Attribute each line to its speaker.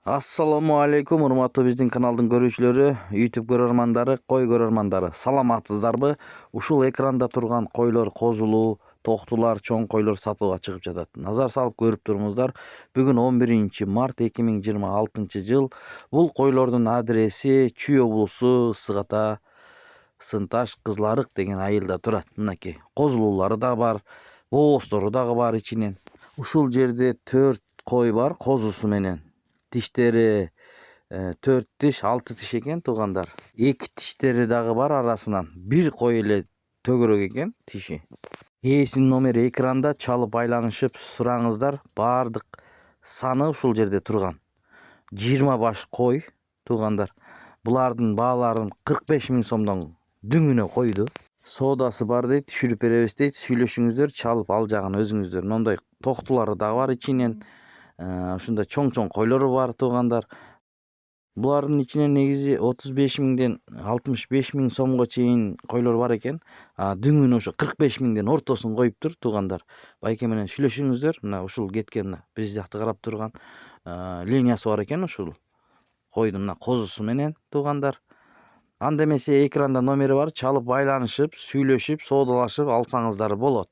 Speaker 1: Assalamu alaikum, урматтуу биздин каналдын көрүүчүлөрү, YouTube көрөрмандары, кой көрөрмандары. Саламатсыздарбы? Ушул экранда турган койлор козулуу, токтулар, чоң койлор сатууга чыгып жатат. Назар салып көрүп туруңуздар. Бүгүн 11 март 2026 жыл. Бул койлордун адреси Чүй облусу, Ысык Ата, Сынташ, Кызыл Арык деген айылда турат. Мынакей, козулуулары да бар, боозтору дагы бар ичинен. Ушул жерде 4 кой бар, козусу менен. Тиштери 4 тиш, 6 тиш экен туугандар. 2 тиштери дагы бар арасынан. Бир кой эле төгөрөк экен тиши. Ээсинин номери экранда, чалып айланышып сураңыздар. Бардык саны ушул жерде турган. 20 баш кой туугандар. Булардын бааларын 45 000 сомдон дүңүнө койду. Соодасы бар дейт, түшүрүп беребиз дейт. Сүйлөшүңүздөр, чалып ал жагын өзүңүздөр. Мондой токтулары дагы бар ичинен. Ушундай чоң койлору бар туугандар. Булардын ичинен негизи 35 000ден 65 000 сомго чейин койлор бар экен. Дүңүнө ошо 45 000ден ортосун коюптур туугандар. Байке менен сүйлөшүңүздөр. Мына ушул кеткен биз жакты карап турган линиясы бар экен ушул койдун мына козусу менен туугандар. Анда эмесе экранда номери бар, чалып айланышып, сүйлөшүп, соодалашып алсаңыздар болот.